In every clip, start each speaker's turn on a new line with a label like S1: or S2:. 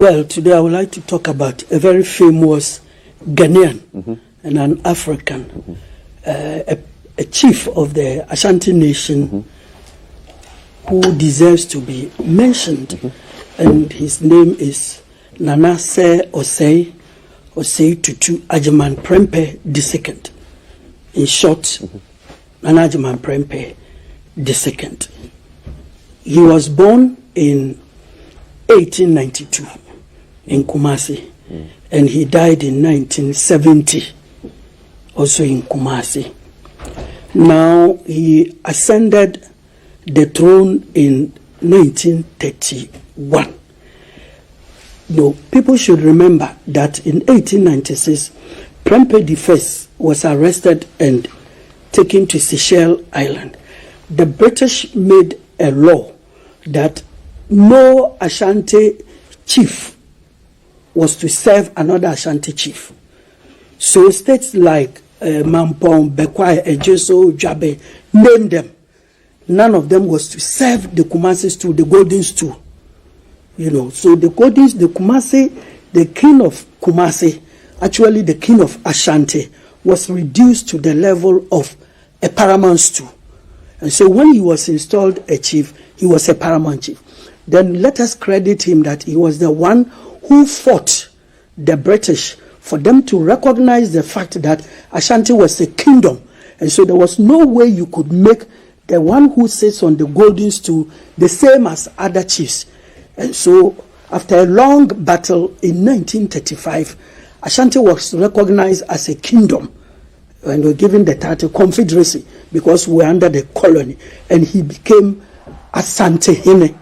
S1: Well, today I would like to talk about a very famous Ghanaian and an African, a chief of the Asante nation who deserves to be mentioned, and his name is Osei Tutu Agyeman Prempeh II. In short, Agyeman Prempeh II. He was born in 1892 in Kumasi, and he died in 1970, also in Kumasi. Now, he ascended the throne in 1931. No, people should remember that in 1896, Prempeh I was arrested and taken to Seychelles Island. The British made a law that no Ashanti chief was to serve another Ashanti chief. So states like Mampong, Bekwai, Ejeso, Jabe, name them. None of them was to serve the Kumasi stool, the golden stool. You know, so the Kumasi, the king of Kumasi, actually the king of Ashanti, was reduced to the level of a paramount stool. And so when he was installed a chief, he was a paramount chief. Then let us credit him that he was the one who fought the British for them to recognize the fact that Ashanti was a kingdom. And so there was no way you could make the one who sits on the golden stool the same as other chiefs. And so after a long battle in 1935, Ashanti was recognized as a kingdom and were given the title Confederacy because we were under the colony, and he became Asante Hine.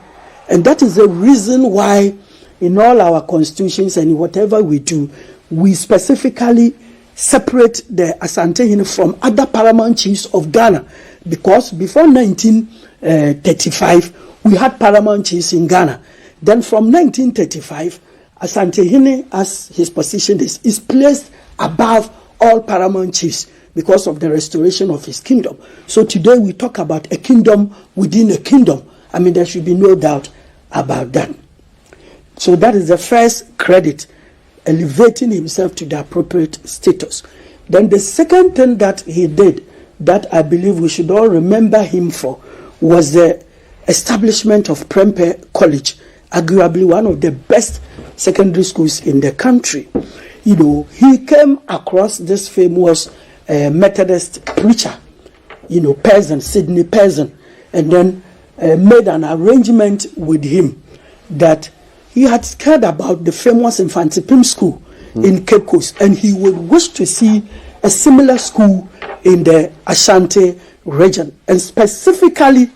S1: And that is the reason why in all our constitutions and whatever we do, we specifically separate the Asante Hine from other paramount chiefs of Ghana, because before 1935 we had paramount chiefs in Ghana. Then from 1935, Asante Hine, as his position is placed above all paramount chiefs because of the restoration of his kingdom. So today we talk about a kingdom within a kingdom. I mean, there should be no doubt about that. So that is the first credit, elevating himself to the appropriate status. Then the second thing that he did, that I believe we should all remember him for, was the establishment of Prempeh College, arguably one of the best secondary schools in the country. You know, he came across this famous Methodist preacher, Sidney Pearson, and then made an arrangement with him that he had heard about the famous Infantipim school in Cape Coast, and he would wish to see a similar school in the Ashanti region. And specifically,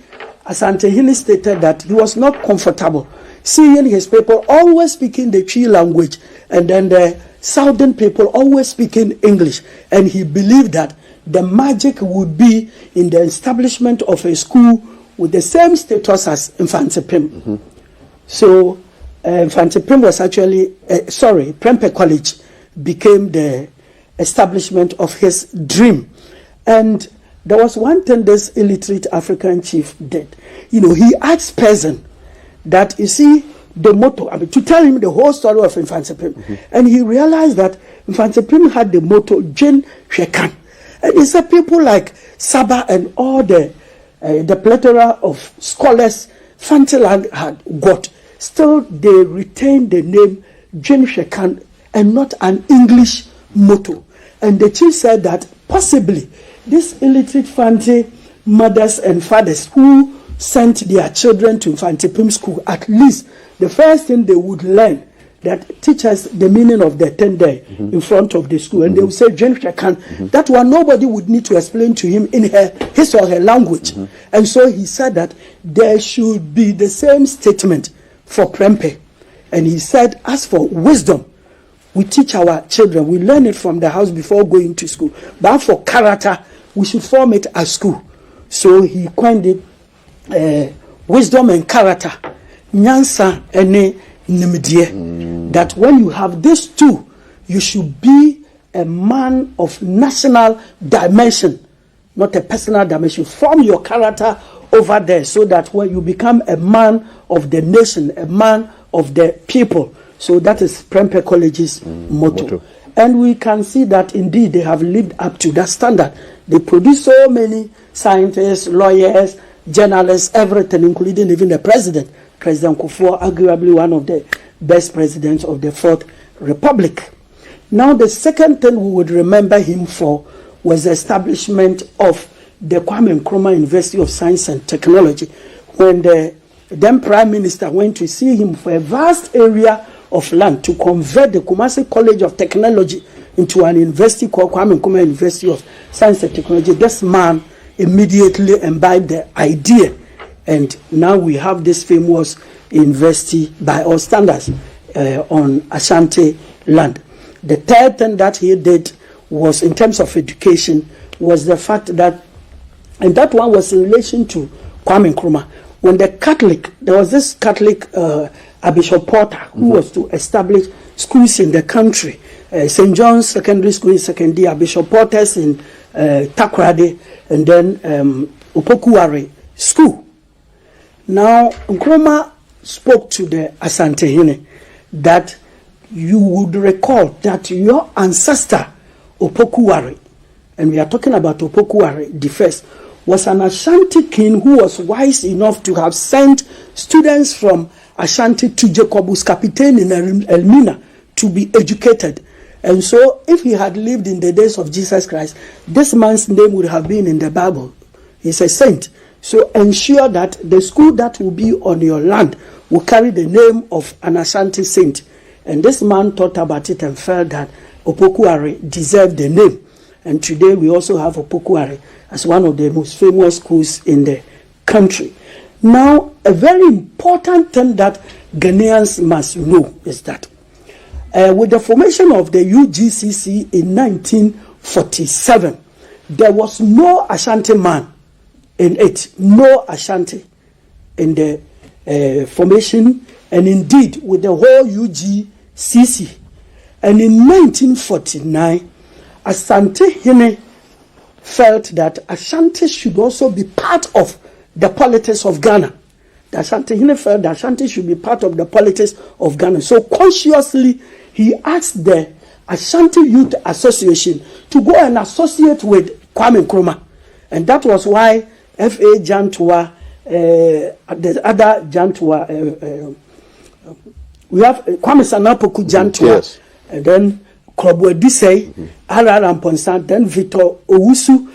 S1: Asante Hine stated that he was not comfortable seeing his people always speaking the Twi language, and then the Southern people always speaking English. And he believed that the magic would be in the establishment of a school with the same status as Infantipim. So Infantipim was actually, Prempeh College became the establishment of his dream. And there was one thing this illiterate African chief did. He asked Pearson that, you see, the motto, to tell him the whole story of Infantipim. And he realized that Infantipim had the motto, Jin Shekan. And he said people like Saba and all the plethora of scholars Fantiland had got, still they retained the name Jin Shekan and not an English motto. And the chief said that possibly these illiterate Fanti mothers and fathers who sent their children to Infantipim school, at least the first thing they would learn, that teaches the meaning of the 10 day in front of the school. And they would say, Jen Shekan, that one nobody would need to explain to him in his or her language. And so he said that there should be the same statement for Prempeh. And he said, as for wisdom, we teach our children, we learn it from the house before going to school. But for character, we should form it at school. So he coined it wisdom and character, nyansa ene nimidie. That when you have these two, you should be a man of national dimension, not a personal dimension. Form your character over there so that when you become a man of the nation, a man of the people, So that is Prempeh College's motto. And we can see that indeed they have lived up to that standard. They produce so many scientists, lawyers, journalists, everything, including even the president. President Kufuor, arguably one of the best presidents of the Fourth Republic. Now, the second thing we would remember him for was the establishment of the Kwame Nkrumah University of Science and Technology, when the then Prime Minister went to see him for a vast area of land to convert the Kumasi College of Technology into an university called Kwame Nkrumah University of Science and Technology. This man immediately imbibed the idea, and now we have this famous university by all standards on Ashanti land. The third thing that he did was, in terms of education, was the fact that, and that one was in relation to Kwame Nkrumah. When the Catholic, there was this Catholic Bishop Porter who was to establish schools in the country. St. John's Secondary School in Secondia, Bishop Porter's in Takoradi, and then Opokuwari School. Now, Nkrumah spoke to the Asante Hine that you would recall that your ancestor, Opokuwari, and we are talking about Opokuwari the first, was an Ashanti king who was wise enough to have sent students from Ashanti to Jacobus Capitaine in Elmina to be educated. And so, if he had lived in the days of Jesus Christ, this man's name would have been in the Bible. He's a saint. So, ensure that the school that will be on your land will carry the name of an Ashanti saint. And this man thought about it and felt that Opokuwari deserved the name. And today we also have Opokuwari as one of the most famous schools in the country. Now, a very important thing that Ghanaians must know is that with the formation of the UGCC in 1947, there was no Ashanti man in it, no Ashanti in the formation, and indeed with the whole UGCC. And in 1949, Asante Hine felt that Ashanti should also be part of the politics of Ghana. The Asante Hine felt that Ashanti should be part of the politics of Ghana. So consciously, he asked the Ashanti Youth Association to go and associate with Kwame Nkrumah. And that was why F.A. Jantua, the other Jantua, we have Kwame Sanapoku Jantua, yes. And then Krobwe Disei, R.R. Amponsan, then Victor Owusu,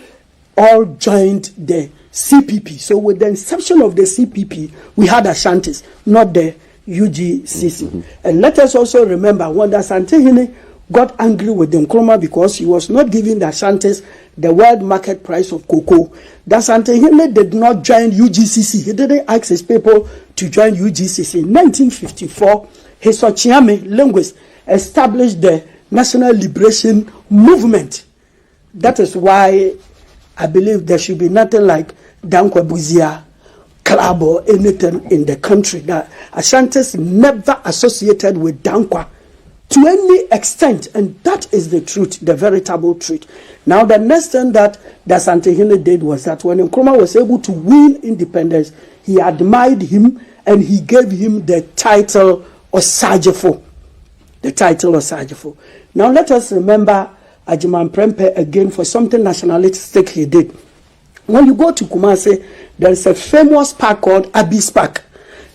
S1: all joined the CPP. So with the inception of the CPP, we had Ashantis, not the UGCC. And let us also remember when the Asante Hine got angry with Nkrumah because he was not giving the Ashantis the world market price of cocoa, the Asante Hine did not join UGCC. He didn't ask his people to join UGCC. In 1954, his Ochiame linguist established the National Liberation Movement. That is why I believe there should be nothing like Dankwa Buzia club or anything in the country. That Ashantis never associated with Dankwa to any extent, and that is the truth, the veritable truth. Now, the next thing that the Asante Hine did was that when Nkrumah was able to win independence, he admired him and he gave him the title of Sajefo. The title of Sajefo. Now, let us remember Agyeman Prempeh again for something nationalistic he did. When you go to Kumasi, there is a famous park called Abyss Park.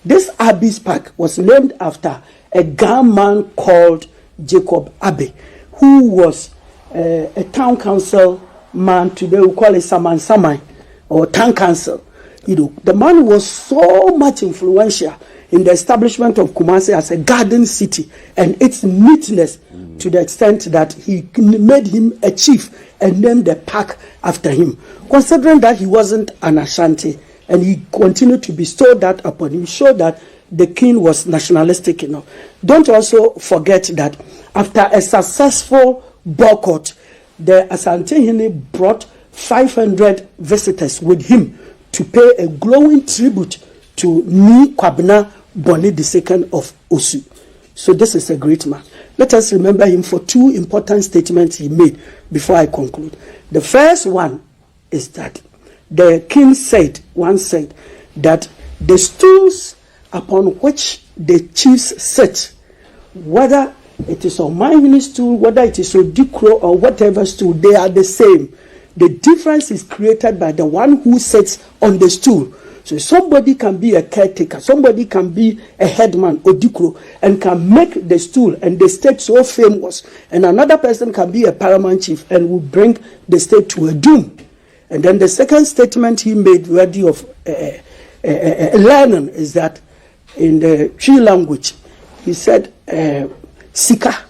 S1: This Abyss Park was named after a Ghanaian man called Jacob Abbey, who was a town council man. Today we call it Saman Samai, or town council. You know, the man was so much influential in the establishment of Kumasi as a garden city and its neatness, to the extent that he made him a chief and named the park after him. Considering that he wasn't an Ashanti and he continued to bestow that upon him, showed that the king was nationalistic enough. Don't also forget that after a successful boycott, the Asante Hine brought 500 visitors with him to pay a glowing tribute to Ni Kwabena Boni II of Osu. So this is a great man. Let us remember him for two important statements he made before I conclude. The first one is that the king once said that the stools upon which the chiefs sit whether it is Omahini stool, whether it is Odikro or whatever stool, they are the same. The difference is created by the one who sits on the stool. So somebody can be a caretaker, somebody can be a headman, Odikro, and can make the stool and the state so famous, and another person can be a paramount chief and will bring the state to a doom. And then the second statement he made worthy of learning is that in the Twi language, he said, Sika,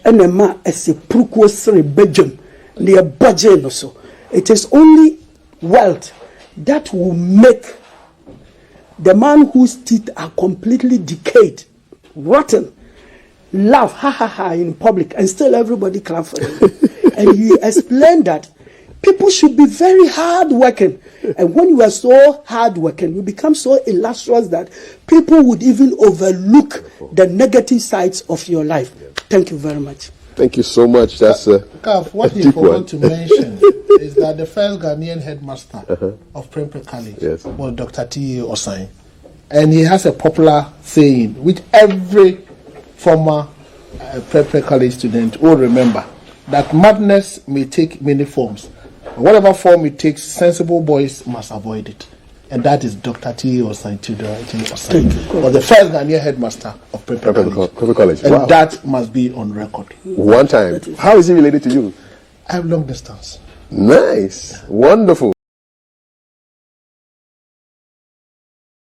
S1: enema ese pruko sere bejum, near budget also. It is only wealth that will make the man whose teeth are completely decayed, rotten, laugh, ha ha ha, in public, and still everybody clap for him. And he explained that people should be very hard working. And when you are so hard working, you become so illustrious that people would even overlook the negative sides of your life. Thank you very much.
S2: Thank you so much. That's
S3: what he forgot to mention is that the first Ghanaian headmaster of Prempeh College was Dr. T. Osei. And he has a popular saying, which every former Prempeh College student will remember, that madness may take many forms. Whatever form it takes, sensible boys must avoid it. And that is Dr. T. Osei, was the first Ghanaian headmaster of Prempeh College. And that must be on record.
S2: One time. How is he related to you?
S3: I have long distance.
S2: Nice. Wonderful.